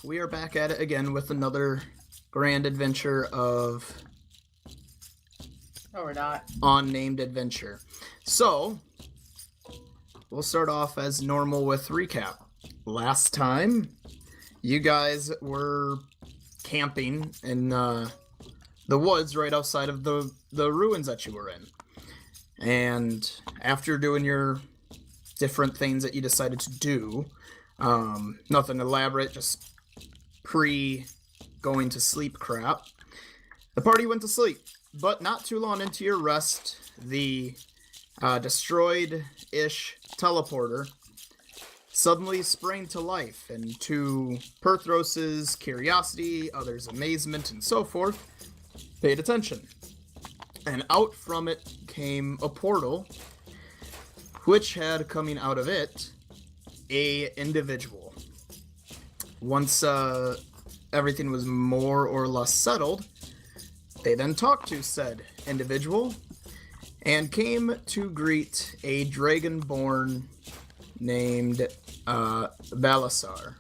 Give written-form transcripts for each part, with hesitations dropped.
we are back at it again with another grand adventure of... No, we're not. Unnamed adventure. So, we'll start off as normal with recap. Last time, you guys were camping in the woods right outside of the ruins that you were in. And after doing your different things that you decided to do, nothing elaborate, just pre-going to sleep crap, the party went to sleep. But not too long into your rest, the destroyed-ish teleporter suddenly sprang to life, and to Perthros's curiosity, others' amazement, and so forth, paid attention. And out from it came a portal, which had coming out of it a individual. Once everything was more or less settled, they then talked to said individual and came to greet a dragonborn named Balzan.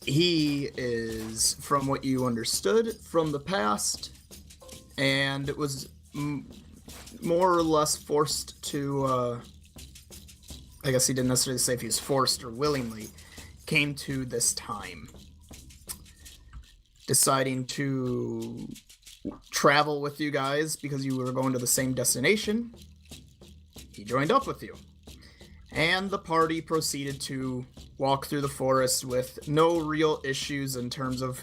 He is, from what you understood, from the past, and was more or less forced to, I guess he didn't necessarily say if he was forced or willingly, came to this time, deciding to travel with you guys because you were going to the same destination. He joined up with you, and the party proceeded to walk through the forest with no real issues in terms of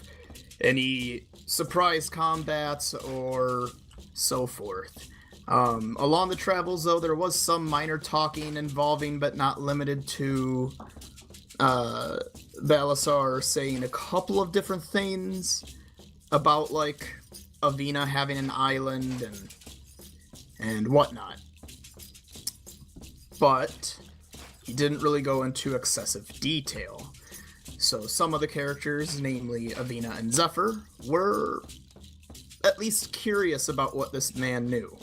any surprise combats or so forth. Along the travels, though, there was some minor talking involving, but not limited to, Balasar saying a couple of different things about, like, Avina having an island and whatnot. But he didn't really go into excessive detail. So some of the characters, namely Avina and Zephyr, were at least curious about what this man knew.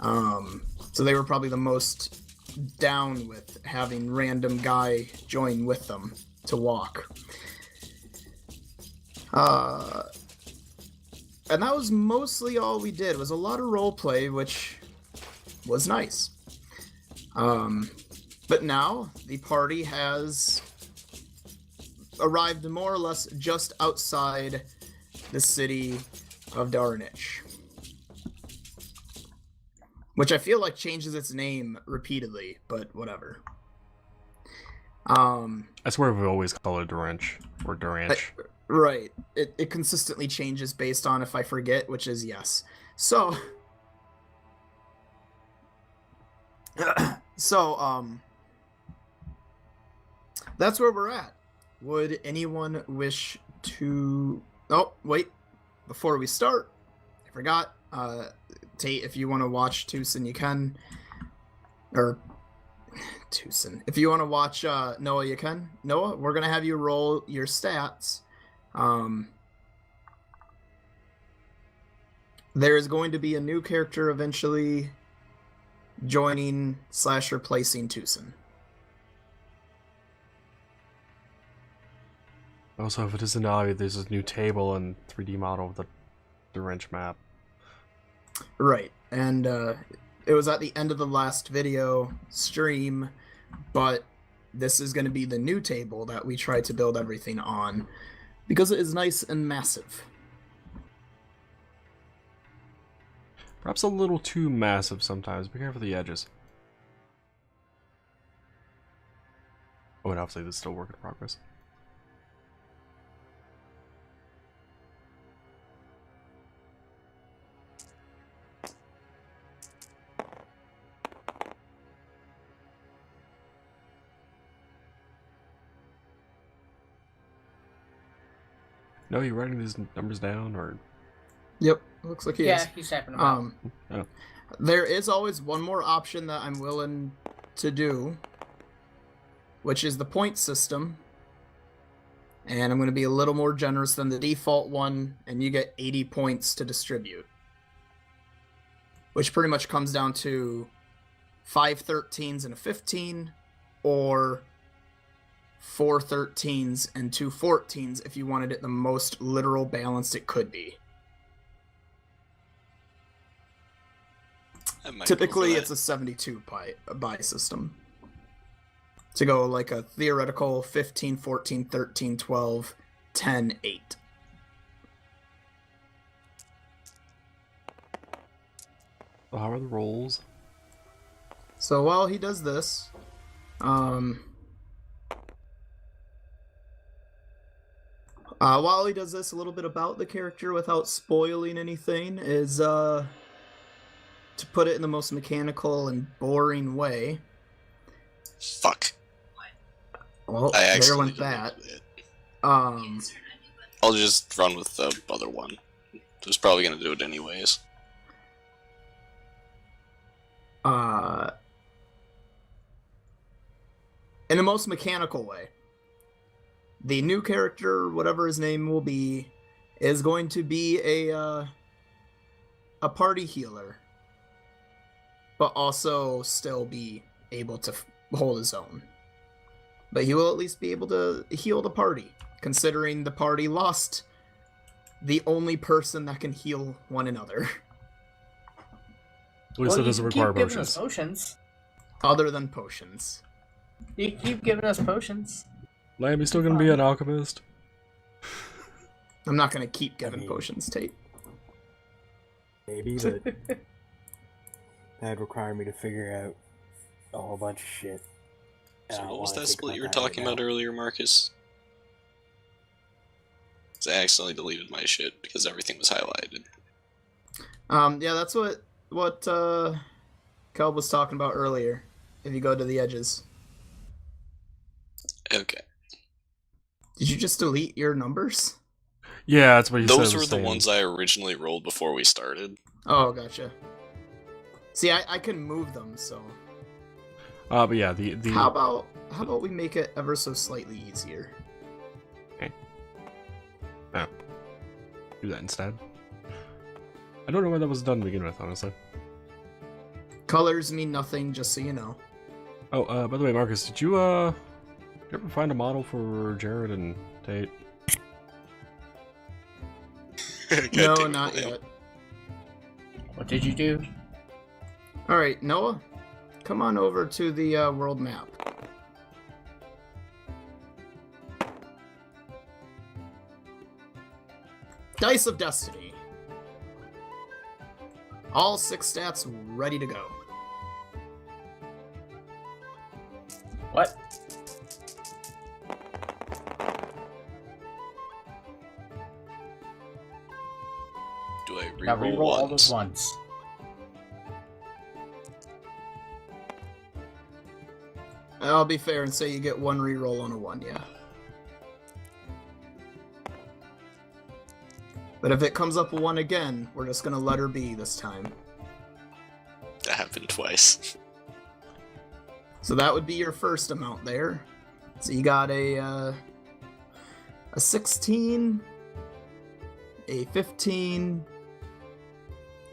So they were probably the most down with having random guy join with them to walk. And that was mostly all we did. It was a lot of roleplay, which was nice. But now the party has arrived more or less just outside the city of Darnich, which I feel like changes its name repeatedly, but whatever. I swear we've always called it Duranch or Duranch. Right. It consistently changes based on if I forget, which is yes. So, that's where we're at. Would anyone wish to... Oh, wait. Before we start, I forgot. Tate, if you want to watch Tucson, you can. Or, Tucson. If you want to watch Noah, you can. Noah, we're going to have you roll your stats. There is going to be a new character eventually joining / replacing Tucson. Also, if it isn't obvious, there's this new table and 3D model of the wrench map. Right, and it was at the end of the last video stream, but this is going to be the new table that we tried to build everything on, because it is nice and massive. Perhaps a little too massive sometimes. Be careful of the edges. Oh, and obviously this is still a work in progress. No, you writing these numbers down, or? Yep, looks like he is. Yeah, he's typing them out. Oh. There is always one more option that I'm willing to do, which is the point system. And I'm going to be a little more generous than the default one, and you get 80 points to distribute. Which pretty much comes down to 5 13s and a 15, or 4 13s and 2 14s if you wanted it the most literal balanced it could be. Typically, it's a 72 buy system. To go like a theoretical 15, 14, 13, 12, 10, 8. Well, how are the rolls? So while he does this, while he does this, a little bit about the character without spoiling anything is, to put it in the most mechanical and boring way. Fuck. Well, there went that. I'll just run with the other one. Just probably gonna do it anyways. In the most mechanical way. The new character, whatever his name will be, is going to be a party healer, but also still be able to hold his own. But he will at least be able to heal the party, considering the party lost the only person that can heal one another. At least it doesn't require keep giving potions. us potions. Other than potions. You keep giving us potions. Lamb, you still gonna be an alchemist? I'm not gonna keep giving potions, Tate. Maybe, but that'd require me to figure out a whole bunch of shit. So what was that split you were talking about earlier, Marcus? 'Cause I accidentally deleted my shit because everything was highlighted. Yeah, that's what Kelb was talking about earlier. If you go to the edges. Okay. Did you just delete your numbers? Yeah, that's what you said. Those were the ones I originally rolled before we started. Oh, gotcha. See, I can move them, so. But yeah, the How about we make it ever so slightly easier? Okay. Oh. Do that instead. I don't know why that was done to begin with, honestly. Colors mean nothing, just so you know. Oh, by the way, Marcus, did you ever find a model for Jared and Tate? No, not yet. What did you do? Alright, Noah, come on over to the world map. Dice of Destiny. All 6 stats ready to go. What? Do I Now reroll reroll all ones? those ones. I'll be fair and say you get 1 reroll on a 1, yeah. But if it comes up a 1 again, we're just gonna let her be this time. That happened twice. So that would be your first amount there. So you got a 16, a 15,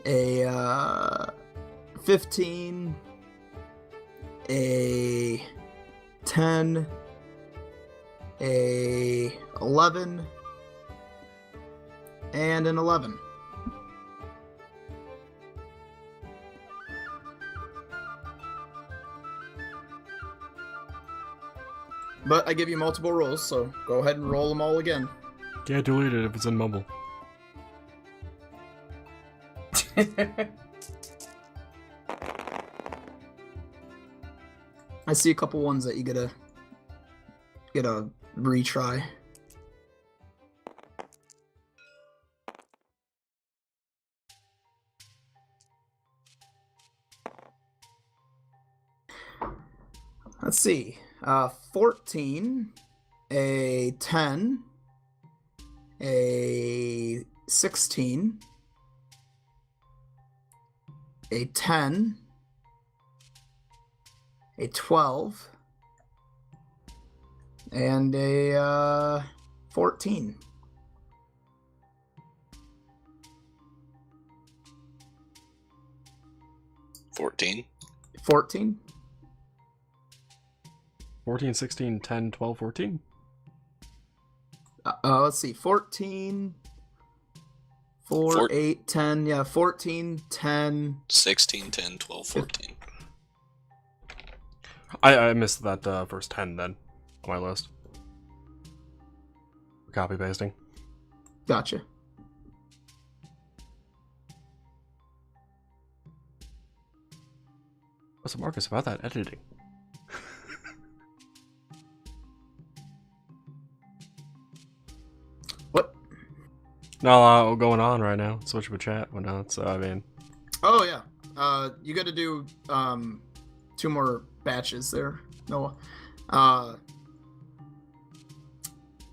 a 15, a 10, a 11, and an 11. But I give you multiple rolls, so go ahead and roll them all again. Can't delete it if it's in mumble. I see a couple ones that you get a retry. Let's see. 14, a 10, a 16, a 10, a 12, and a 14. $14. 14? 14, 16, 10, 12, 14? Let's see. 14, 4, 8, 10. Yeah, 14, 10. 16, 10, 12, 14. I missed that first 10 then on my list. Copy pasting. Gotcha. What's Marcus about that editing? What? No, going on right now. Switch with chat, whatnot. So I mean, Oh yeah. You got to do 2 more batches there, Noah.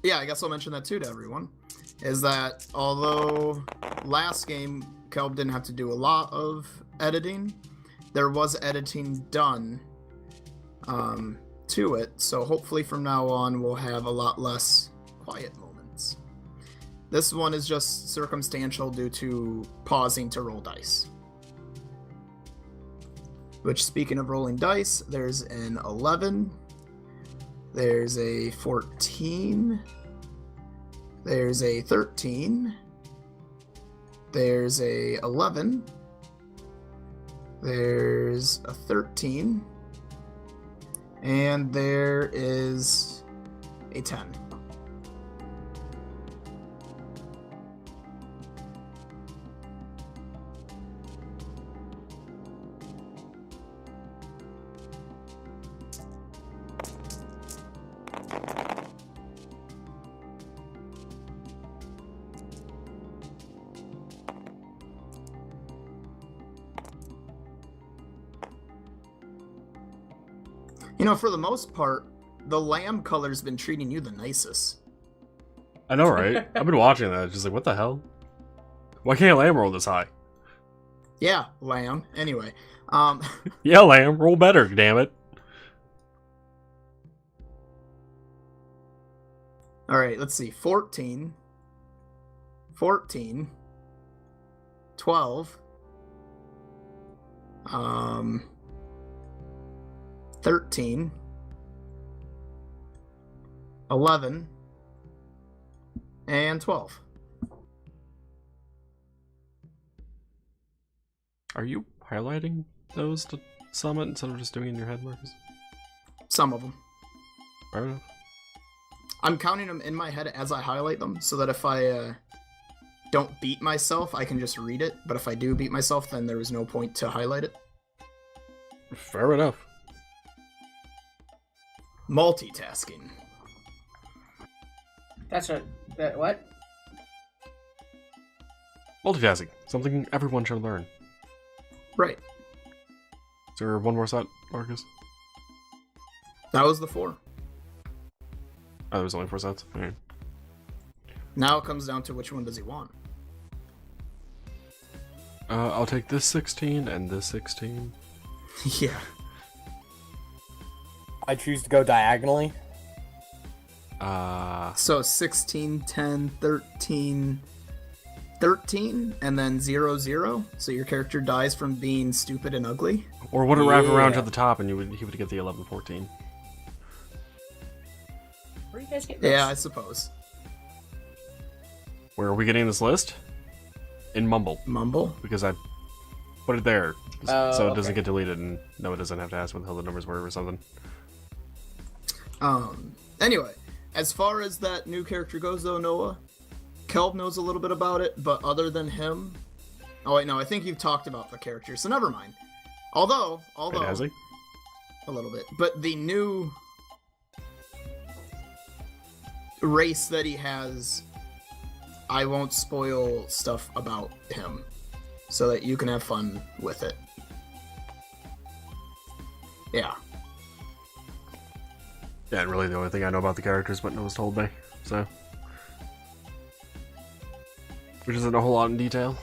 Yeah, I guess I'll mention that too to everyone. Is that although last game Kelb didn't have to do a lot of editing, there was editing done to it. So hopefully from now on we'll have a lot less quiet moments. This one is just circumstantial due to pausing to roll dice. Which, speaking of rolling dice, there's an 11, there's a 14, there's a 13, there's a 11, there's a 13, and there is a 10. You know, for the most part, the lamb color's been treating you the nicest. I know, right? I've been watching that. Just like, what the hell? Why can't Lamb roll this high? Yeah, lamb. Anyway, Yeah, Lamb, roll better, damn it. all right, let's see. 14, 14, 12, 13, 11, and 12. Are you highlighting those to summit instead of just doing it in your head, Marcus? Some of them. Fair enough. I'm counting them in my head as I highlight them, so that if I don't beat myself, I can just read it. But if I do beat myself, then there was no point to highlight it. Fair enough. Multitasking. That's what? Multitasking. Something everyone should learn. Right. Is there one more set, Marcus? That was the 4. Oh, there was only 4 sets? Alright. Now it comes down to which one does he want. I'll take this 16 and this 16. Yeah. I choose to go diagonally. So 16, 10, 13, 13, and then 0, 0. So your character dies from being stupid and ugly. Or would it wrap around Yeah. to the top and he would get the 11, 14? Where are you guys getting this? Yeah, I suppose. Where are we getting this list? In Mumble. Mumble? Because I put it there. Oh, So it doesn't okay. get deleted and no, it doesn't have to ask what the hell the numbers were or something. Anyway, as far as that new character goes though, Noah, Kelb knows a little bit about it, but other than him... Oh wait, no, I think you've talked about the character, so never mind. Although, Wait, has he? a little bit. But the new race that he has, I won't spoil stuff about him, so that you can have fun with it. Yeah. Yeah, and really the only thing I know about the character is what Noah's told me, so... Which isn't a whole lot in detail.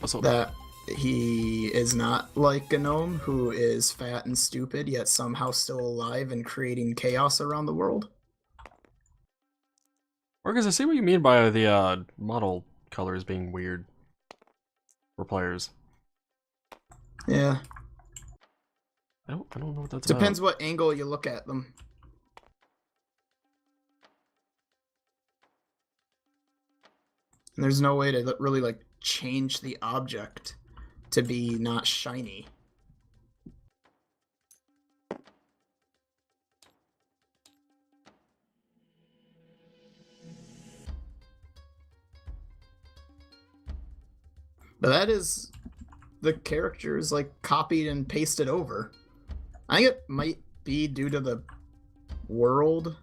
Also, That he is not like a gnome who is fat and stupid, yet somehow still alive and creating chaos around the world. Marcus, I see what you mean by the model colors being weird for players. Yeah. I don't know what that's Depends about. what angle you look at them. And there's no way to really like change the object to be not shiny. But that is the characters like copied and pasted over. I think it might be due to the world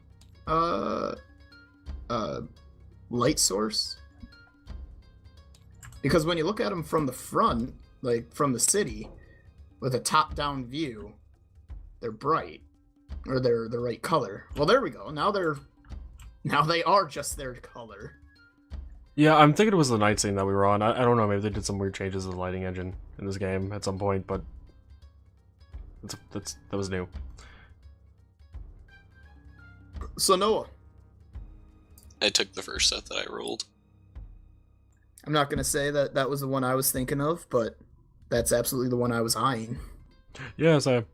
light source. Because when you look at them from the front, like from the city, with a top-down view, they're bright. Or they're the right color. Well, there we go. Now they are just their color. Yeah, I'm thinking it was the night scene that we were on. I don't know, maybe they did some weird changes to the lighting engine in this game at some point, but that was new. So Noah, I took the first set that I rolled. I'm not going to say that that was the one I was thinking of, but that's absolutely the one I was eyeing. Yeah, so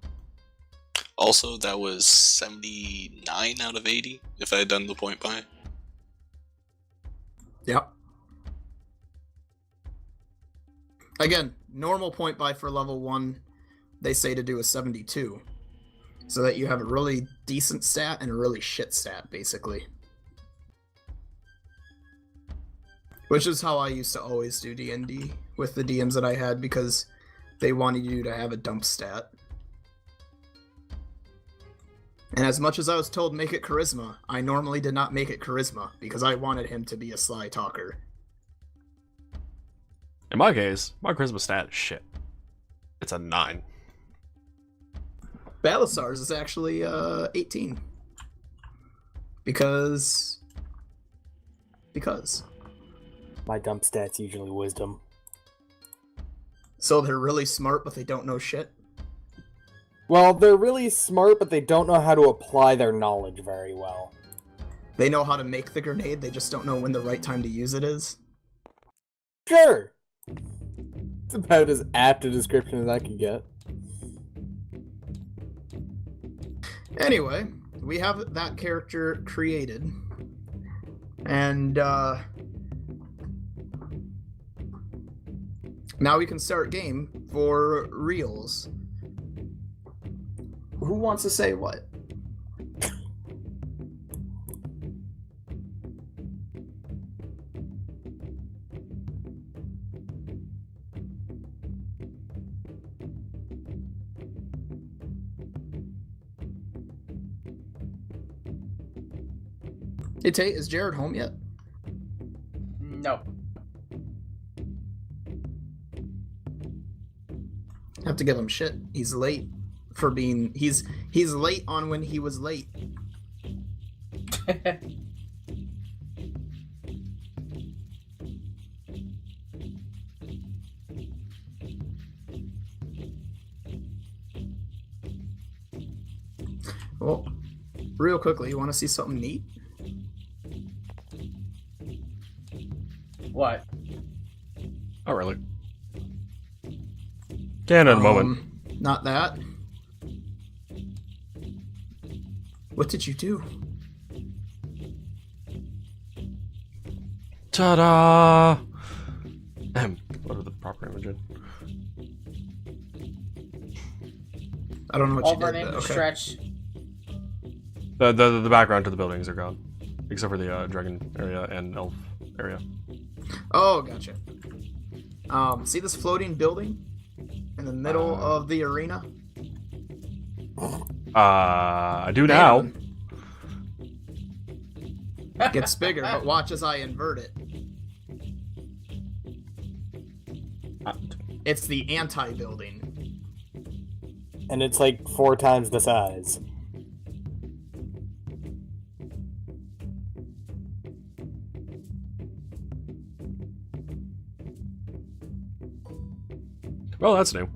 Also, that was 79 out of 80 if I had done the point buy. Yep. Again, normal point buy for level 1, they say to do a 72. So that you have a really decent stat and a really shit stat, basically. Which is how I used to always do D&D with the DMs that I had, because they wanted you to have a dump stat. And as much as I was told make it charisma, I normally did not make it charisma, because I wanted him to be a sly talker. in my case, my charisma stat is shit. It's a 9. Balasar's is actually 18. Because... My dump stat's usually wisdom. So they're really smart, but they don't know shit? Well, they're really smart, but they don't know how to apply their knowledge very well. They know how to make the grenade, they just don't know when the right time to use it is? Sure! It's about as apt a description as I can get. Anyway, we have that character created. And, now we can start game for reals. Who wants to say what? Hey Tate, is Jared home yet? No. Have to give him shit. He's late for being... He's late on when he was late. Well, real quickly, you want to see something neat? What? Oh, really? Can in a moment. Not that. What did you do? Ta-da! What are the proper images? I don't know what All you of our did. names But are okay. stretched. The background to the buildings are gone, except for the dragon area and elf area. Oh, gotcha. See this floating building in the middle of the arena? I do now. Gets bigger, but watch as I invert it. It's the anti-building. And it's like 4 times the size. Well, that's new.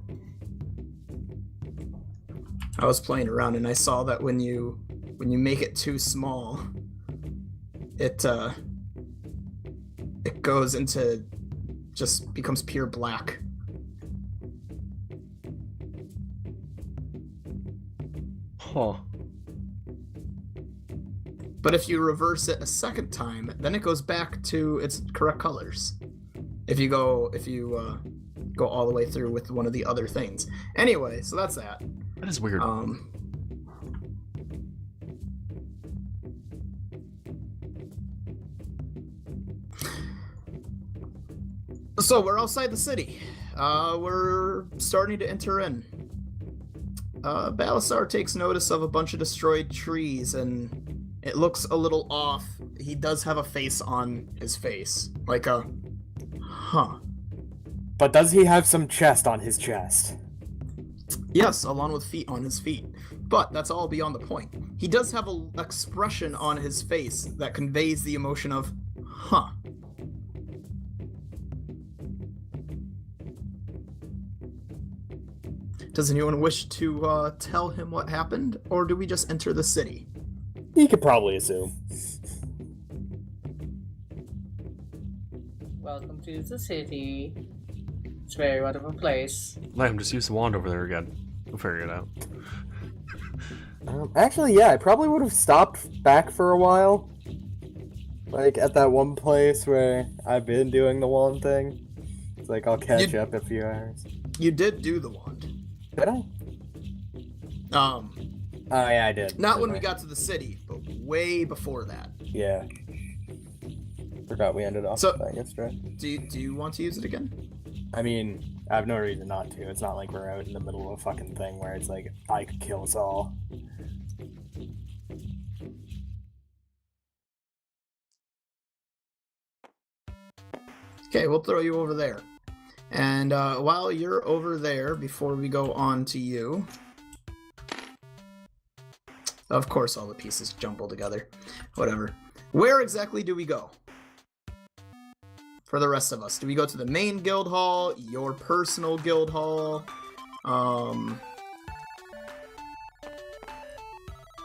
I was playing around and I saw that when you make it too small, it goes into just becomes pure black. Huh. But if you reverse it a second time, then it goes back to its correct colors. If you go all the way through with one of the other things. Anyway, so that's that. That is weird. So we're outside the city. We're starting to enter in. Balasar takes notice of a bunch of destroyed trees, and it looks a little off. He does have a face on his face. Like a... Huh. But does he have some chest on his chest? Yes, along with feet on his feet. But that's all beyond the point. He does have an expression on his face that conveys the emotion of, huh. Does anyone wish to tell him what happened, or do we just enter the city? He could probably assume. Welcome to the city. It's a very wonderful place. Lamb, just use the wand over there again. We'll figure it out. Actually, yeah, I probably would have stopped back for a while. Like, at that one place where I've been doing the wand thing. It's like, I'll catch up in a few hours. You did do the wand. Did I? Oh, yeah, I did. Not when we got to the city, but way before that. Yeah. Forgot we ended off playing yesterday. Do you want to use it again? I mean, I have no reason not to. It's not like we're out in the middle of a fucking thing where it's like, I could kill us all. Okay, we'll throw you over there. And while you're over there, before we go on to you... Of course all the pieces jumble together. Whatever. Where exactly do we go? For the rest of us. Do we go to the main guild hall? Your personal guild hall?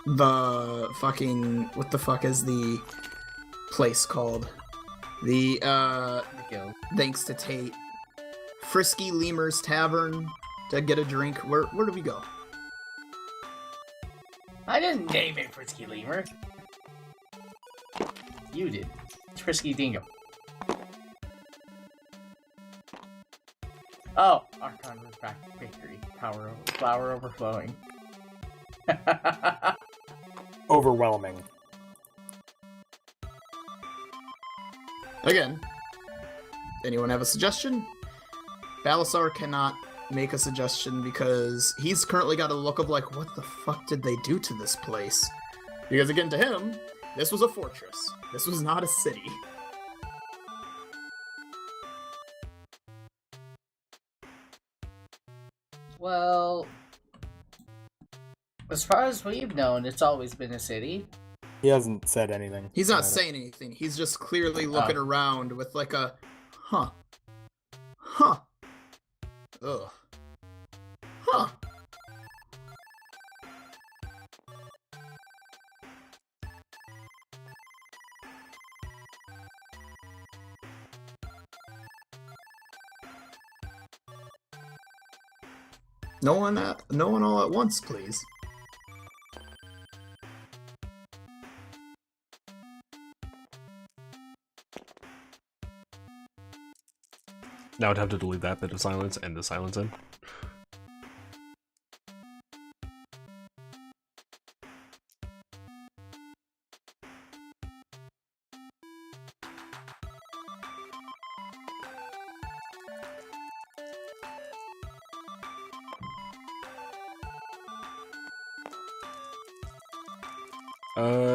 The fucking... What the fuck is the place called? The guild. Thanks to Tate. Frisky Lemur's Tavern to get a drink. Where do we go? I didn't name it Frisky Lemur. You did. It's Frisky Dingo. Oh, Archon Victory. Flower overflowing. Overwhelming. Again, anyone have a suggestion? Balasar cannot make a suggestion because he's currently got a look of like, what the fuck did they do to this place? Because again, to him, this was a fortress. This was not a city. Well, as far as we've known, it's always been a city. He hasn't said anything. He's not saying anything. He's just clearly looking around with like a, huh. Huh. Ugh. Huh. No one all at once, please. Now I'd have to delete that bit of silence and the silence in.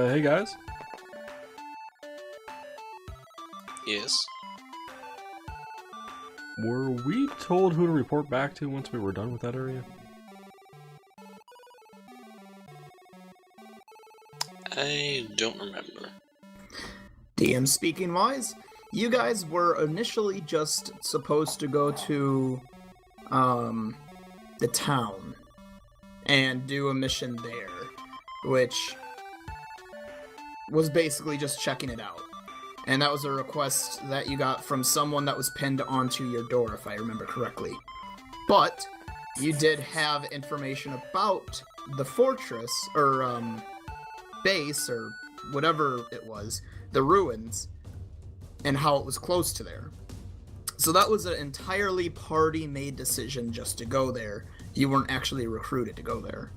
Hey guys? Yes. Were we told who to report back to once we were done with that area? I don't remember. DM speaking wise, you guys were initially just supposed to go to the town and do a mission there, which was basically just checking it out. And that was a request that you got from someone that was pinned onto your door, if I remember correctly. But you did have information about the fortress, or base, or whatever it was, the ruins, and how it was close to there. So that was an entirely party-made decision just to go there. You weren't actually recruited to go there.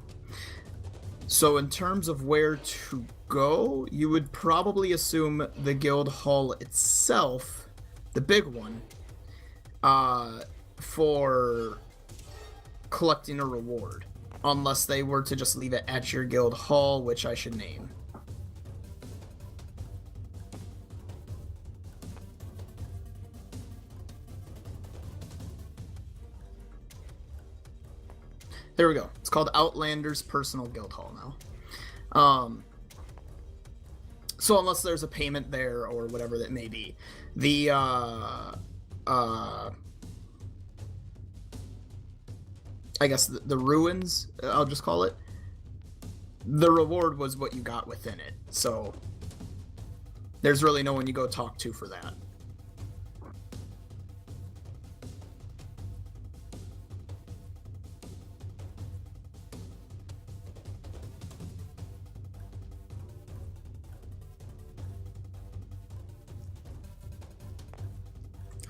So in terms of where to go, you would probably assume the guild hall itself, the big one, for collecting a reward. Unless they were to just leave it at your guild hall, which I should name. There we go. It's called Outlander's Personal Guild Hall now. So unless there's a payment there or whatever that may be, the I guess the ruins, I'll just call it, the reward was what you got within it. So there's really no one you go talk to for that.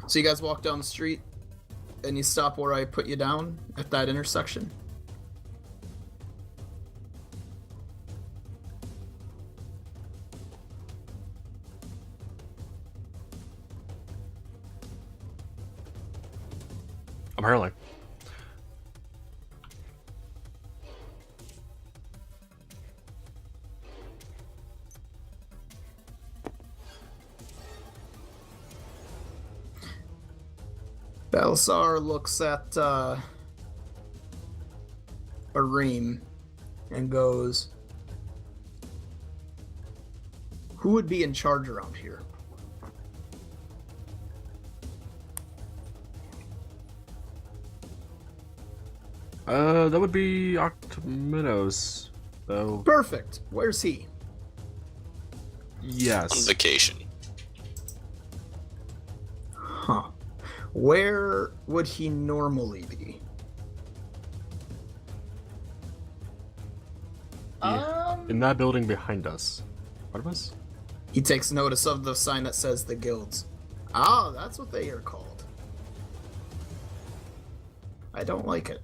So you guys walk down the street, and you stop where I put you down at that intersection. Apparently. Balzan looks at Arim and goes, "Who would be in charge around here?" That would be Octominos, though. Perfect. Where's he? On Yes. vacation. Huh. Where would he normally be? In that building behind us. What of us? He takes notice of the sign that says the guilds. Ah, that's what they are called. I don't like it.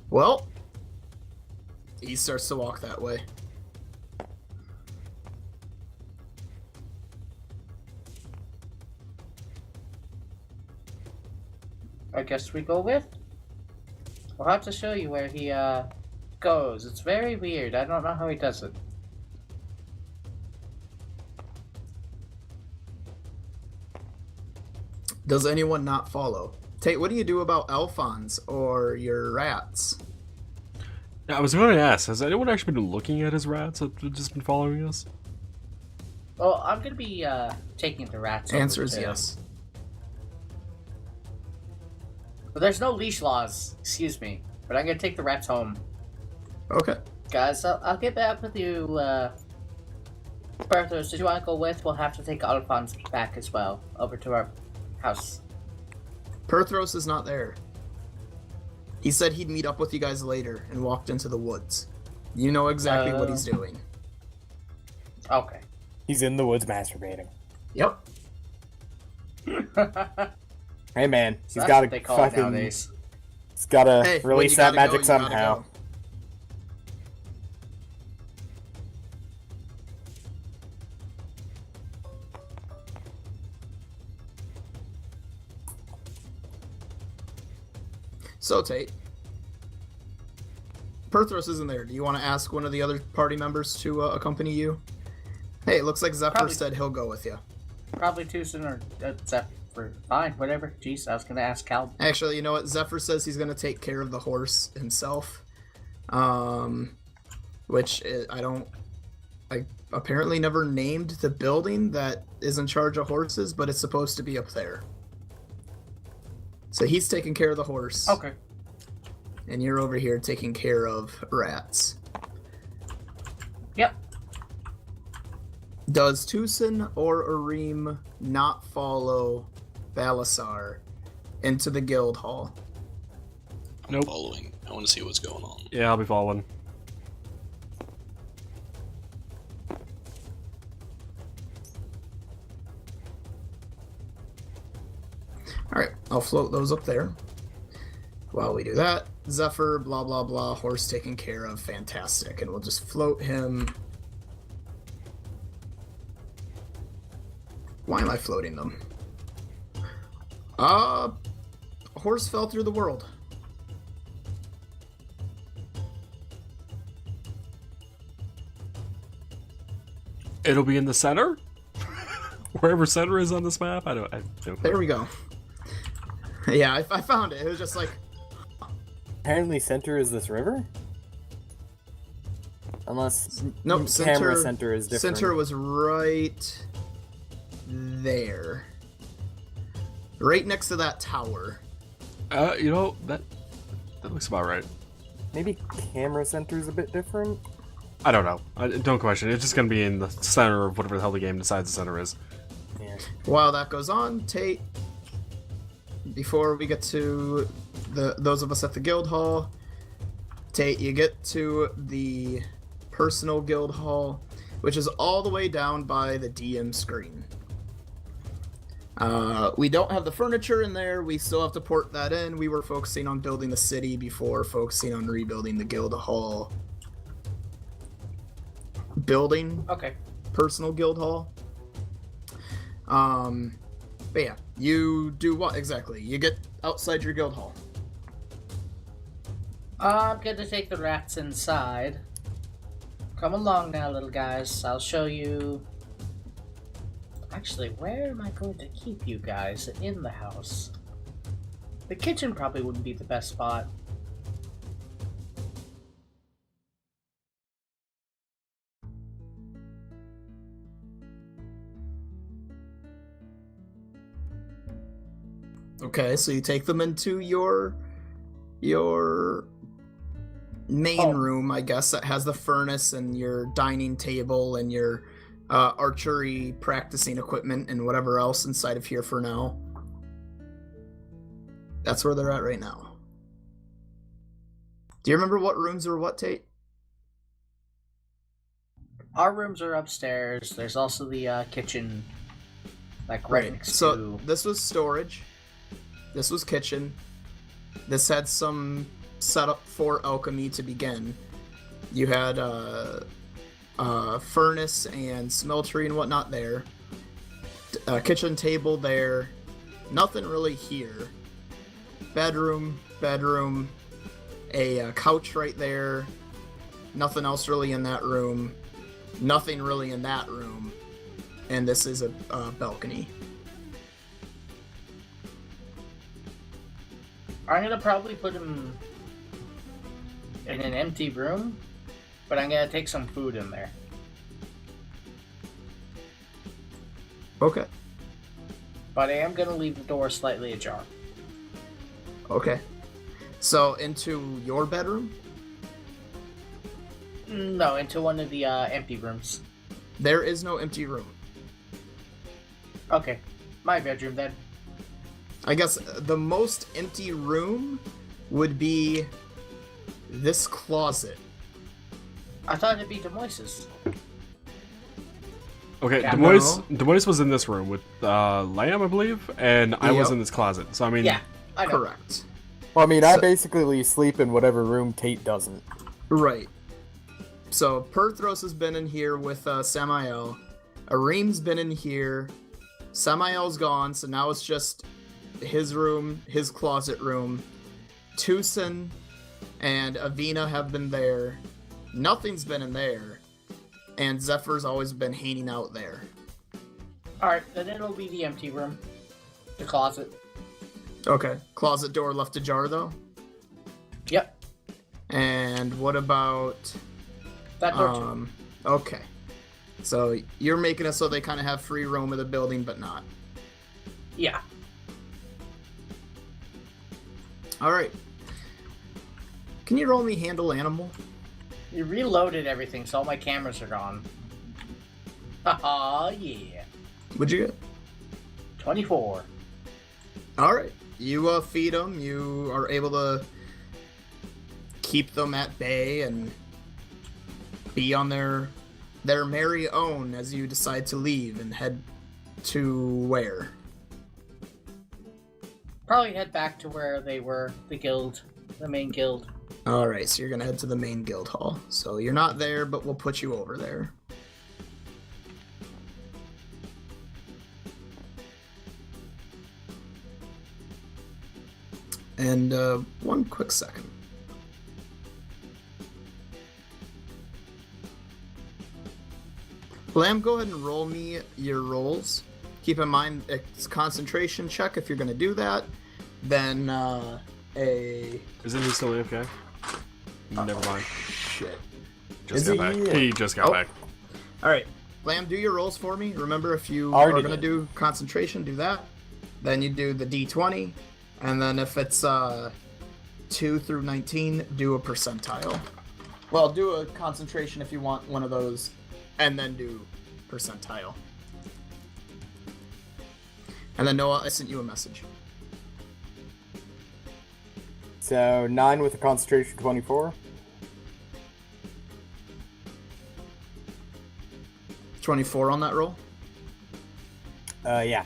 Well, he starts to walk that way. I guess we go with? I'll have to show you where he goes. It's very weird. I don't know how he does it. Does anyone not follow? Tate, what do you do about Alphons or your rats? Yeah, I was going to ask, has anyone actually been looking at his rats that have just been following us? Well, I'm gonna be taking the rats over Answer is to- yes. Well, there's no leash laws, excuse me, but I'm gonna take the rats home. Okay. Guys, I'll get back with you, Berthos, did you want to go with? We'll have to take Alphonse back as well, over to our house. Perthros is not there. He said he'd meet up with you guys later and walked into the woods. You know exactly what he's doing. Okay. He's in the woods masturbating. Yep. Hey man, So he's that's got what to they call it fucking. nowadays. He's got to Hey, when release you that gotta go, magic you gotta somehow. go. So, Tate. Perthros isn't there. Do you want to ask one of the other party members to accompany you? Hey, it looks like Zephyr Probably. said he'll go with you. Probably too soon or Zephyr. Fine, whatever. Jeez, I was gonna ask Cal. Actually, you know what? Zephyr says he's going to take care of the horse himself. Which I apparently never named the building that is in charge of horses, but it's supposed to be up there. So he's taking care of the horse. Okay. And you're over here taking care of rats. Yep. Does Tucson or Arim not follow Balasar into the guild hall. Nope. Following. I want to see what's going on. Yeah, I'll be following. Alright, I'll float those up there. While we do that, Zephyr, blah blah blah, horse taken care of, fantastic. And we'll just float him. Why am I floating them? Horse fell through the world. It'll be in the center? Wherever center is on this map? I don't know. There we go. Yeah, I found it. It was just like... Apparently center is this river? Unless Nope, camera center is different. Center was right there. Right next to that tower. You know, that looks about right. Maybe camera center is a bit different? I don't know. Don't question it. It's just gonna be in the center of whatever the hell the game decides the center is. Yeah. While that goes on, Tate, before we get to those of us at the guild hall, Tate, you get to the personal guild hall, which is all the way down by the DM screen. We don't have the furniture in there. We still have to port that in. We were focusing on building the city before focusing on rebuilding the guild hall building. Okay. Personal guild hall. But yeah, you do what exactly? You get outside your guild hall. I'm gonna take the rats inside. Come along now, little guys. I'll show you... Actually, where am I going to keep you guys in the house? The kitchen probably wouldn't be the best spot. Okay, so you take them into your main room, I guess, that has the furnace and your dining table and your archery practicing equipment and whatever else inside of here for now. That's where they're at right now. Do you remember what rooms are what, Tate? Our rooms are upstairs. There's also the kitchen, like right next So to... this was storage. This was kitchen. This had some setup for alchemy to begin. You had furnace and smeltery and whatnot there. Kitchen table there. Nothing really here. Bedroom, a couch right there. Nothing else really in that room. Nothing really in that room. And this is a balcony. I'm gonna probably put him in an empty room, but I'm gonna take some food in there. Okay. But I am gonna leave the door slightly ajar. Okay. So, into your bedroom? No, into one of the empty rooms. There is no empty room. Okay, my bedroom then. I guess the most empty room would be this closet. I thought it'd be Demoise's. Okay, Yeah, Demois was in this room with Lamb, I believe, and I was Yep. in this closet. So I mean, Yeah, I know. Correct. Well, I mean, I basically sleep in whatever room Tate doesn't. Right. So, Perthros has been in here with Samael. Areem's been in here. Samael's gone, so now it's just his room, his closet room. Tucson and Avina have been there. Nothing's been in there. And Zephyr's always been hanging out there. Alright, then it'll be the empty room. The closet. Okay. Closet door left ajar, though? Yep, And what about... that door too. Okay. So you're making it so they kind of have free roam of the building, but not. Yeah. Alright. Can you roll me handle animal? You reloaded everything, so all my cameras are gone. Haha, yeah. What'd you get? 24. Alright. You feed them. You are able to keep them at bay and be on their merry own as you decide to leave and head to where? Probably head back to where they were, the guild, the main guild. Alright, so you're gonna head to the main guild hall. So you're not there, but we'll put you over there. And one quick second. Lamb, go ahead and roll me your rolls. Keep in mind, it's a concentration check if you're going to do that. Then Isn't he still AFK? Never mind. Shit. Just got back. He just got back. Alright. Lamb, do your rolls for me. Remember, if you Already are going to do concentration, do that. Then you do the D20. And then if it's 2 through 19, do a percentile. Well, do a concentration if you want one of those. And then do percentile. And then Noah, I sent you a message. So 9 with a concentration 24. 24 on that roll? Yeah.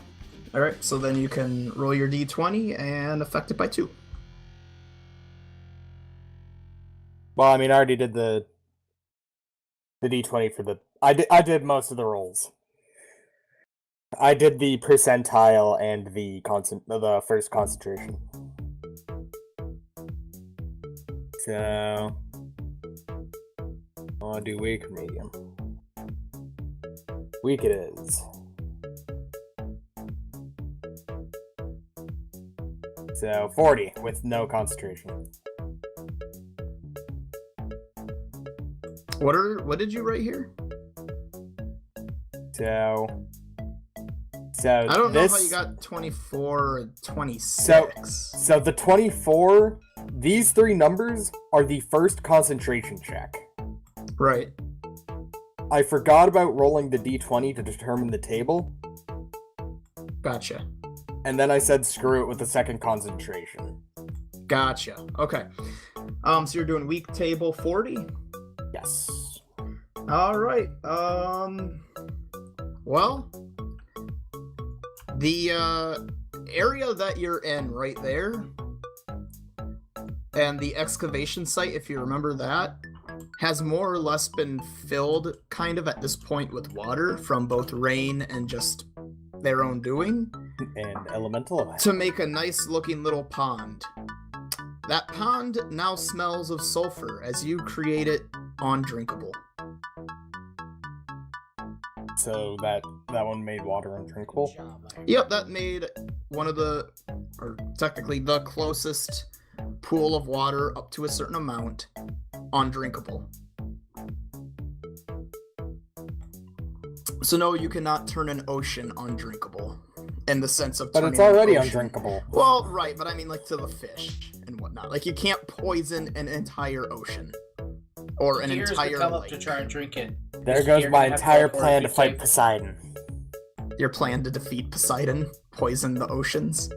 Alright, so then you can roll your d20 and affect it by 2. Well, I mean, I already did the d20 for the... I did most of the rolls. I did the percentile and the first concentration. So... I'll do weak or medium. Weak it is. So 40 with no concentration. What did you write here? So I don't know this, how you got 24 and 26. So the 24, these 3 numbers are the first concentration check. Right. I forgot about rolling the d20 to determine the table, Gotcha. and then I said screw it with the second concentration. Gotcha. Okay. So you're doing weak table 40? Yes. Alright. Well, the area that you're in right there, and the excavation site, if you remember that, has more or less been filled kind of at this point with water from both rain and just their own doing. And elemental. To make a nice looking little pond. That pond now smells of sulfur as you create it undrinkable. So that one made water undrinkable. Yep, that made one of the, or technically the closest pool of water up to a certain amount undrinkable. So no, you cannot turn an ocean undrinkable in the sense of But turning it's already an ocean. undrinkable. Well, right, but I mean like to the fish and whatnot. Like you can't poison an entire ocean or an Deers entire would come lake. up to try and drink it. There goes You're my gonna have entire to plan to forfeit fight it. Poseidon. Your plan to defeat Poseidon, poison the oceans?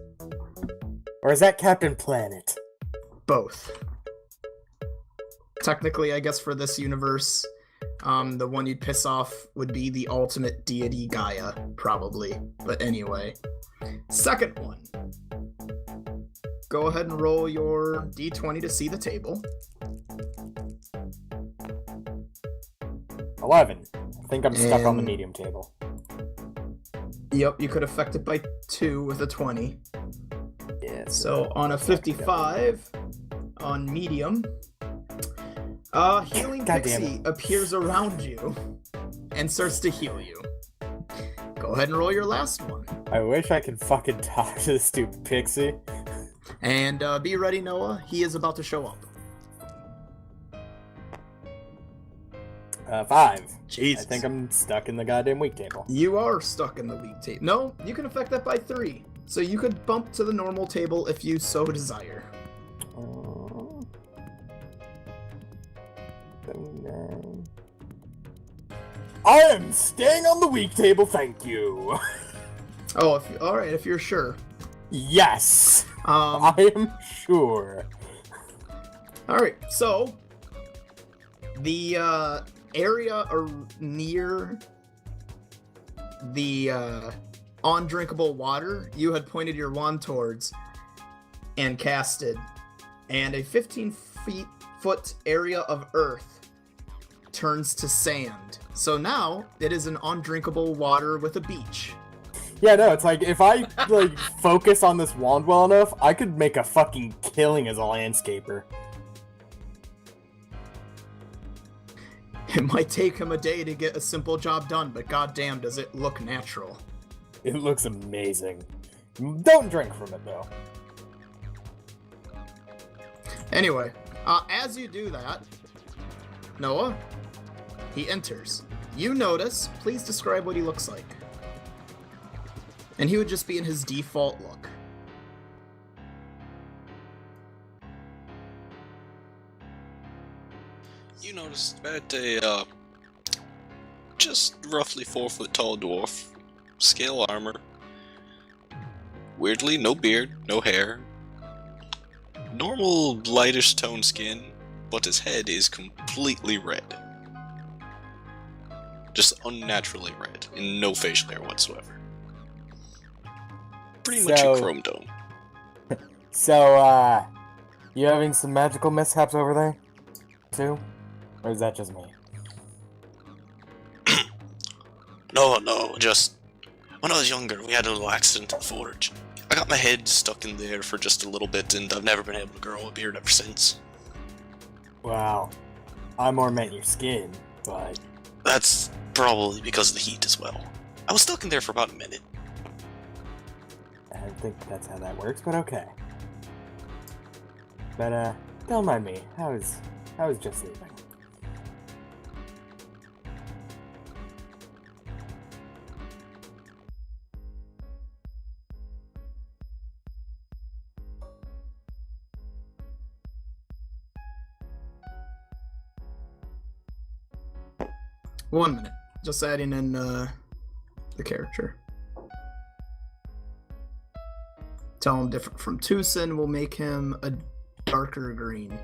Or is that Captain Planet? Both. Technically, I guess for this universe, the one you'd piss off would be the ultimate deity Gaia, probably. But anyway. Second one. Go ahead and roll your d20 to see the table. 11. I think I'm stuck on the And- medium table. Yep, you could affect it by 2 with a 20. Yeah. So on a 55, on medium, healing God damn pixie it. appears around you and starts to heal you. Go ahead and roll your last one. I wish I could fucking talk to this stupid pixie. And be ready, Noah. He is about to show up. 5. Jesus. I think I'm stuck in the goddamn weak table. You are stuck in the weak table. No, you can affect that by 3. So you could bump to the normal table if you so desire. 79. I am staying on the weak table, thank you. Oh, alright, if you're sure. Yes. I am sure. Alright, so the area near the undrinkable water you had pointed your wand towards and casted, and a 15-foot area of earth turns to sand. So now it is an undrinkable water with a beach. Yeah, no, it's like, if I, like, focus on this wand well enough, I could make a fucking killing as a landscaper. It might take him a day to get a simple job done, but goddamn does it look natural. It looks amazing. Don't drink from it, though. Anyway, as you do that, Noah, he enters. You notice, please describe what he looks like. And he would just be in his default look. You noticed that a just roughly 4-foot tall dwarf, scale armor. Weirdly, no beard, no hair. Normal lightish tone skin, but his head is completely red. Just unnaturally red, and no facial hair whatsoever. Pretty much a chrome dome. So, you having some magical mishaps over there, too? Or is that just me? No, just... When I was younger, we had a little accident in the forge. I got my head stuck in there for just a little bit, and I've never been able to grow a beard ever since. Wow. I more meant your skin, but... That's probably because of the heat as well. I was stuck in there for about a minute. I don't think that's how that works, but okay. But, don't mind me. I was just leaving. One minute. Just adding in the character. Tell him different from Tucson will make him a darker green.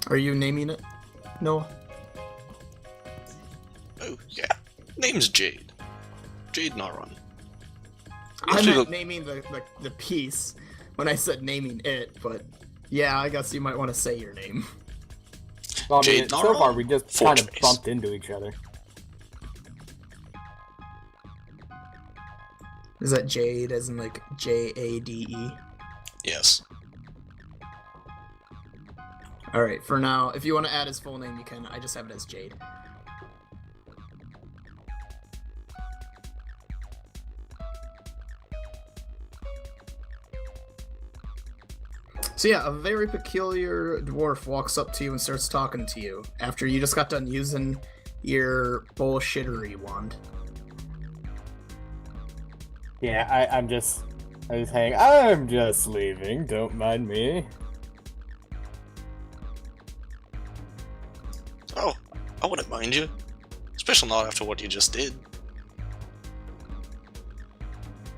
Are you naming it, Noah? Oh, yeah. Name's Jaide. Jaide Naran. I meant naming the piece when I said naming it, but yeah, I guess you might want to say your name. Well, I mean, Jade so Gnarl? far we just kind of Forge bumped into each other. Is that Jade as in like Jade? Yes. Alright, for now, if you want to add his full name, you can. I just have it as Jade. So yeah, a very peculiar dwarf walks up to you and starts talking to you after you just got done using your bullshittery wand. Yeah, I'm just saying, I'm just leaving, don't mind me. Oh, I wouldn't mind you. Especially not after what you just did.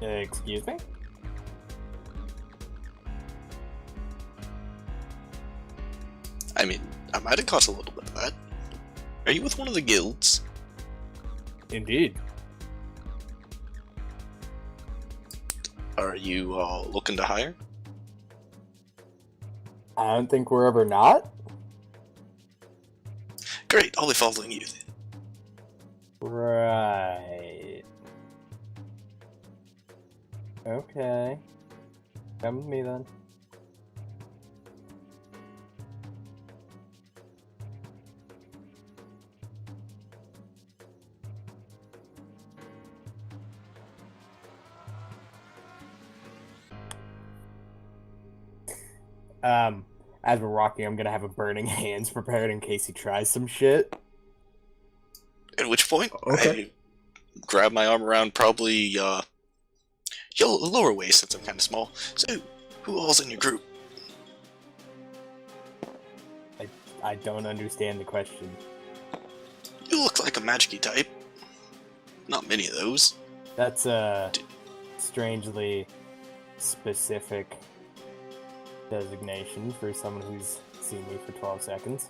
Excuse me? I mean, I might have caught a little bit of that. Are you with one of the guilds? Indeed. Are you looking to hire? I don't think we're ever not. Great, I'll be following you then. Right. Okay. Come with me then. As we're walking, I'm gonna have a burning hands prepared in case he tries some shit. At which point, Okay. I grab my arm around probably, lower waist since I'm kind of small. So, who all's in your group? I don't understand the question. You look like a magic type. Not many of those. That's a strangely specific designation for someone who's seen me for 12 seconds.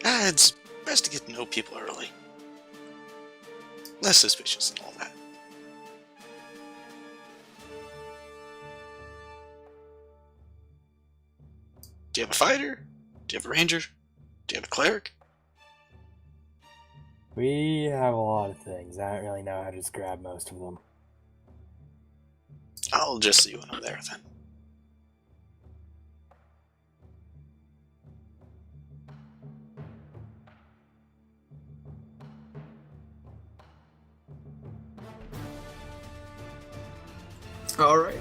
It's best to get to know people early. Less suspicious and all that. Do you have a fighter? Do you have a ranger? Do you have a cleric? We have a lot of things. I don't really know how to describe most of them. I'll just see when I'm there then. All right.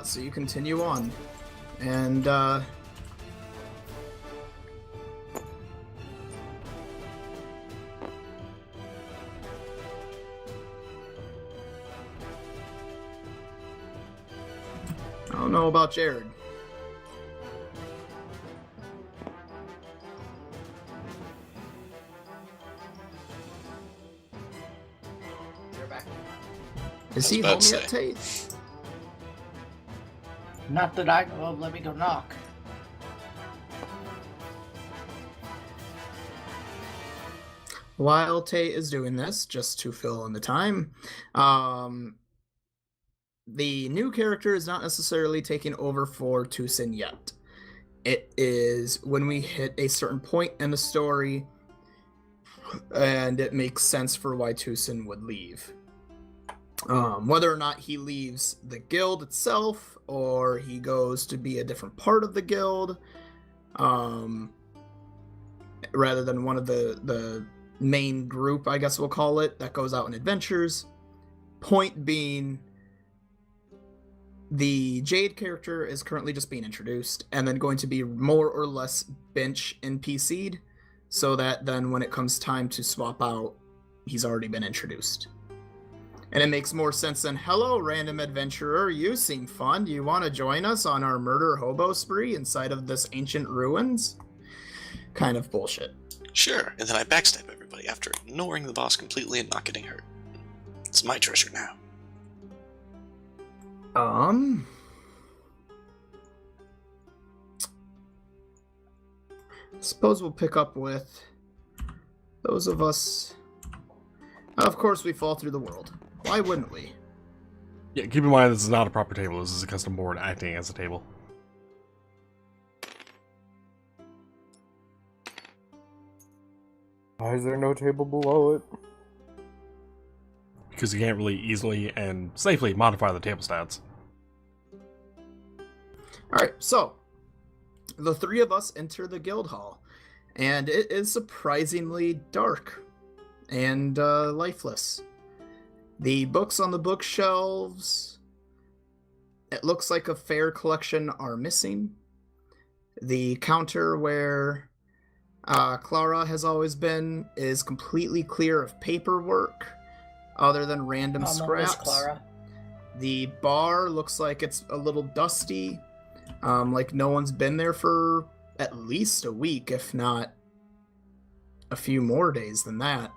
So you continue on, and I don't know about Jared. You're back. Is he about home to yet, say. Tate? Not that I know of. Let me go knock. While Tate is doing this, just to fill in the time, the new character is not necessarily taking over for Tucson yet. It is when we hit a certain point in the story, and it makes sense for why Tucson would leave. Whether or not he leaves the guild itself, or he goes to be a different part of the guild, rather than one of the main group, I guess we'll call it, that goes out on adventures. Point being, the Jade character is currently just being introduced, and then going to be more or less bench NPC'd, so that then when it comes time to swap out, he's already been introduced. And it makes more sense than, hello, random adventurer, you seem fun. Do you want to join us on our murder hobo spree inside of this ancient ruins? Kind of bullshit. Sure, and then I backstab everybody after ignoring the boss completely and not getting hurt. It's my treasure now. Suppose we'll pick up with those of us. Of course, we fall through the world. Why wouldn't we? Yeah, keep in mind this is not a proper table. This is a custom board acting as a table. Why is there no table below it? Because you can't really easily and safely modify the table stats. Alright, so the three of us enter the guild hall, and it is surprisingly dark and lifeless. The books on the bookshelves, it looks like a fair collection, are missing. The counter where Clara has always been is completely clear of paperwork, other than random Where's scraps. Clara? The bar looks like it's a little dusty, like no one's been there for at least a week, if not a few more days than that.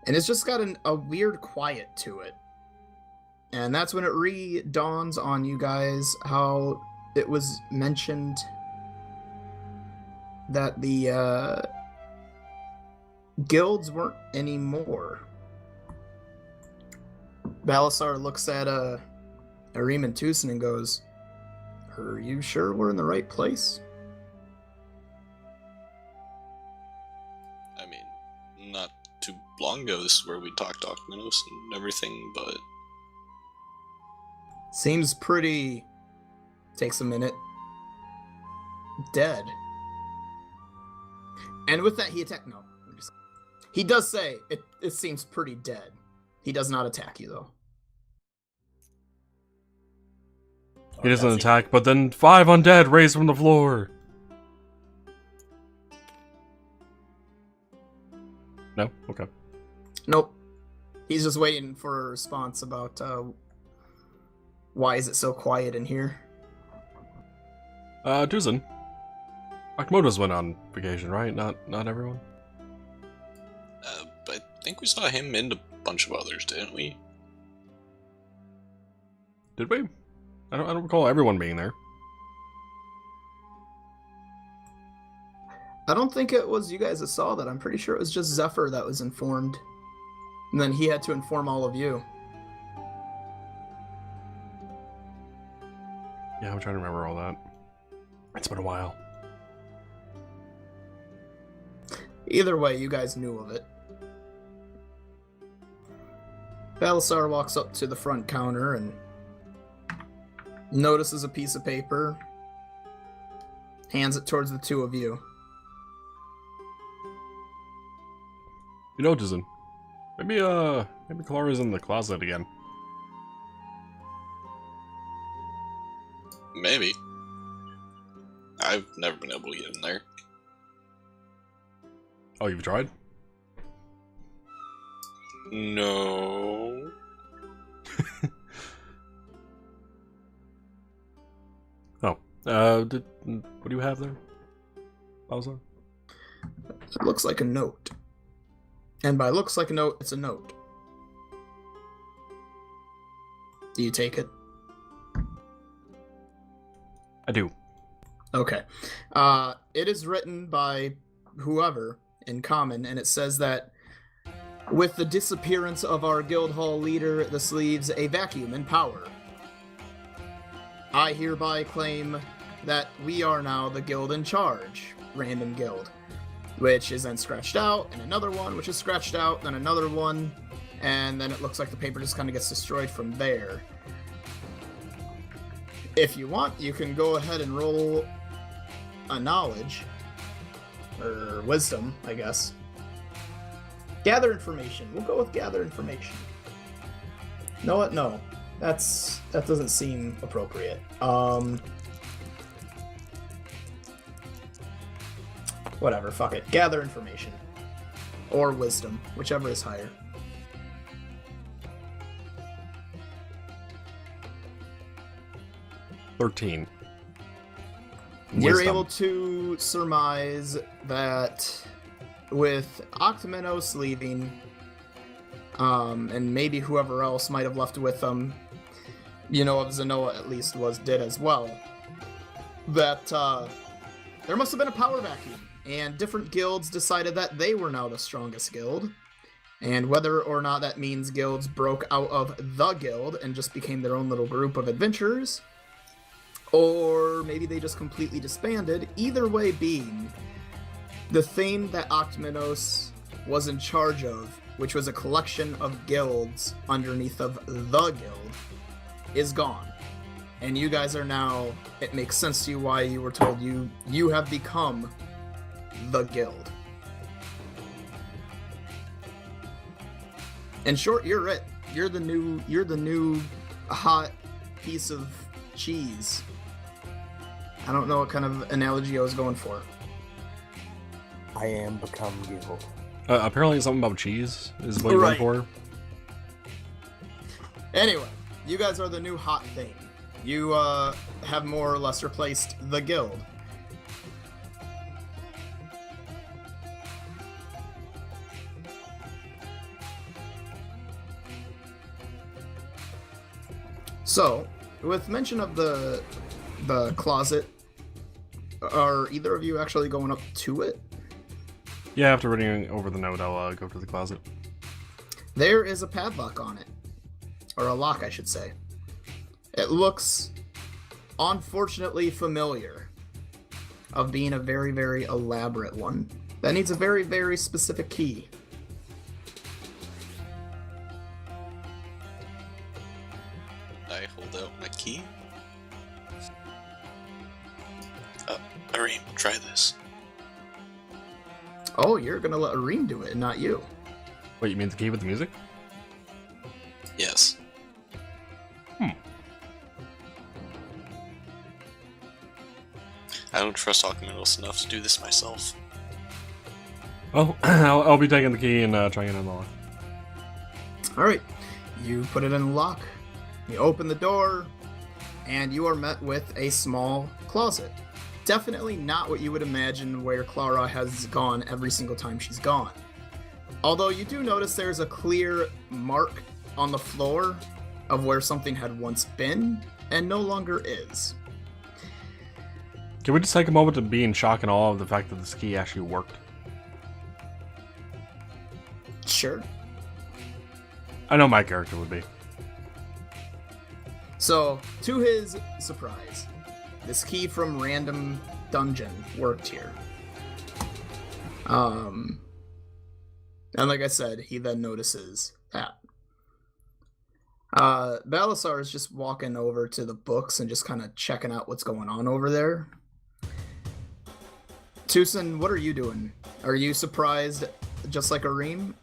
And it's just got a weird quiet to it. And that's when it re-dawns on you guys how it was mentioned that the guilds weren't anymore. Balasar looks at Arim and Tucson and goes, "Are you sure we're in the right place?" I mean, not too long ago, this is where we talked Okmanos and everything, but... Seems pretty... Takes a minute. Dead. And with that, he attacked... No. He does say, it seems pretty dead. He does not attack you, though. He doesn't attack, but then 5 undead raised from the floor. No? Okay. Nope. He's just waiting for a response about why is it so quiet in here. Tucson, Mojo's went on vacation, right? Not everyone? But I think we saw him and a bunch of others, didn't we? Did we? I don't recall everyone being there. I don't think it was you guys that saw that. I'm pretty sure it was just Zephyr that was informed. And then he had to inform all of you. Yeah, I'm trying to remember all that. It's been a while. Either way, you guys knew of it. Balzan walks up to the front counter and notices a piece of paper, hands it towards the two of you. You know, Jason, maybe Clara's in the closet again. Maybe. I've never been able to get in there. Oh, you've tried? No. What do you have there, Balzan? It looks like a note. And by looks like a note, it's a note. Do you take it? I do. Okay. It is written by whoever in common, and it says that with the disappearance of our guild hall leader, this leaves a vacuum in power. I hereby claim that we are now the guild in charge, random guild, which is then scratched out, and another one, which is scratched out, then another one, and then it looks like the paper just kind of gets destroyed from there. If you want, you can go ahead and roll a knowledge, or wisdom, I guess. Gather information. We'll go with gather information. Know what? No. That doesn't seem appropriate. Whatever, fuck it. Gather information. Or wisdom, whichever is higher. $13. You're Wisdom. able to surmise that with Octomenos leaving, and maybe whoever else might have left with them, you know, if Zenoa at least did as well, that there must have been a power vacuum, and different guilds decided that they were now the strongest guild, and whether or not that means guilds broke out of the guild and just became their own little group of adventurers, or maybe they just completely disbanded, either way being, the thing that Octomenos was in charge of, which was a collection of guilds underneath of the guild, is gone. And you guys are now, it makes sense to you why you were told you have become the guild. In short, you're it. You're the new hot piece of cheese. I don't know what kind of analogy I was going for. I am become guild. Apparently something about cheese is what you went for. Anyway, you guys are the new hot thing. You have more or less replaced the guild. So, with mention of the closet, are either of you actually going up to it? Yeah, after reading over the note, I'll go to the closet. There is a padlock on it. Or a lock, I should say. It looks unfortunately familiar of being a very, very elaborate one. That needs a very, very specific key. I hold out my key. Arid, try this. Oh, you're gonna let Arid do it, and not you. Wait, you mean the key with the music? Yes. I don't trust Octomenos enough to do this myself. Oh, I'll be taking the key and trying it on the lock. Alright, you put it in the lock, you open the door, and you are met with a small closet. definitely not what you would imagine where Clara has gone every single time she's gone. Although you do notice there's a clear mark on the floor of where something had once been and no longer is. Can we just take a moment to be in shock and awe of the fact that this key actually worked? Sure. I know my character would be. So, to his surprise, this key from random dungeon worked here. And like I said, he then notices that. Balasar is just walking over to the books and just kind of checking out what's going on over there. Tucson, what are you doing? Are you surprised just like Arim?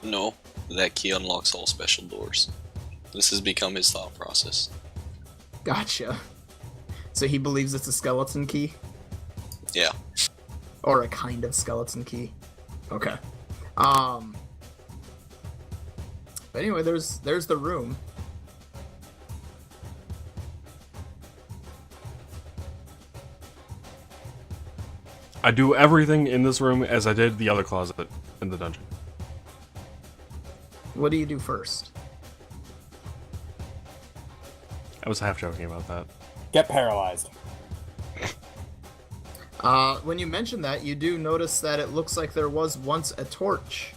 No, that key unlocks all special doors. This has become his thought process. Gotcha. So he believes it's a skeleton key? Yeah. Or a kind of skeleton key. Okay. But anyway, there's the room. I do everything in this room as I did the other closet in the dungeon. What do you do first? I was half joking about that. Get paralyzed. When you mention that, you do notice that it looks like there was once a torch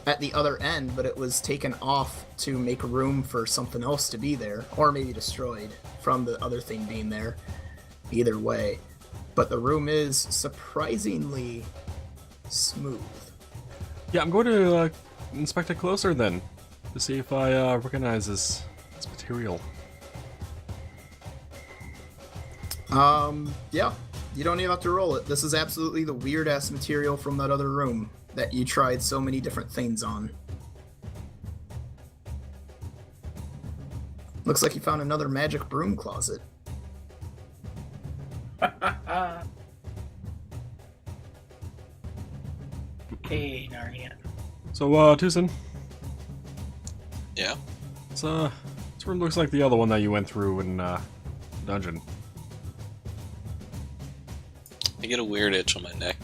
at the other end, but it was taken off to make room for something else to be there, or maybe destroyed from the other thing being there. Either way. But the room is surprisingly smooth. Yeah, I'm going to inspect it closer then, to see if I recognize this material. Yeah. You don't even have to roll it. This is absolutely the weird-ass material from that other room that you tried so many different things on. Looks like you found another magic broom closet. Hey, Narnia. So, Tucson, Yeah? this room looks like the other one that you went through in, dungeon. I get a weird itch on my neck.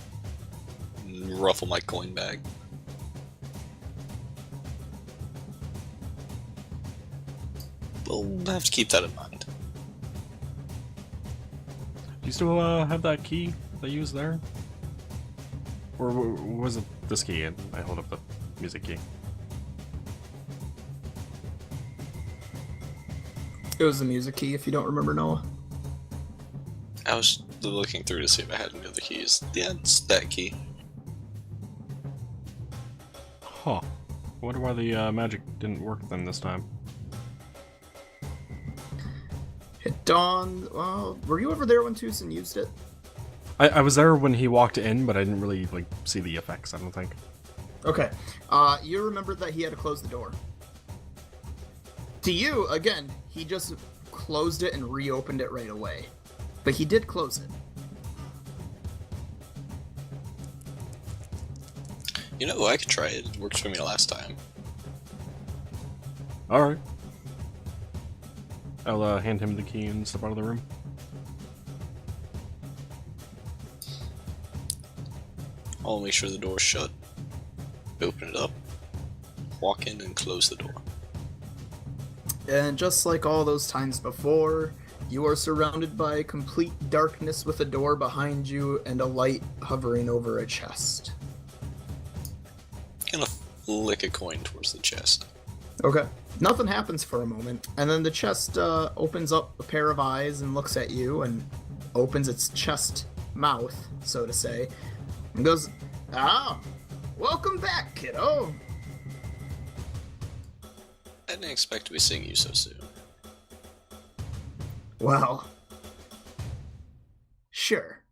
And ruffle my coin bag. We'll have to keep that in mind. Do you still, have that key that you used there? Or was it this key? And I hold up the music key. It was the music key, if you don't remember, Noah. I was looking through to see if I had any other keys. Yeah, it's that key. Huh. I wonder why the magic didn't work then this time. It dawned... Well, were you ever there when Tucson used it? I was there when he walked in, but I didn't really, like, see the effects, I don't think. Okay. You remembered that he had to close the door. To you, again, he just closed it and reopened it right away. But he did close it. You know, I could try it. It worked for me last time. Alright. I'll hand him the key and step out of the room. I'll make sure the door's shut. Open it up. Walk in and close the door. And just like all those times before, you are surrounded by complete darkness with a door behind you and a light hovering over a chest. Gonna flick a coin towards the chest. Okay. Nothing happens for a moment, and then the chest opens up a pair of eyes and looks at you and opens its chest mouth, so to say, and goes, "Ah, welcome back, kiddo." I didn't expect to be seeing you so soon. Well, sure.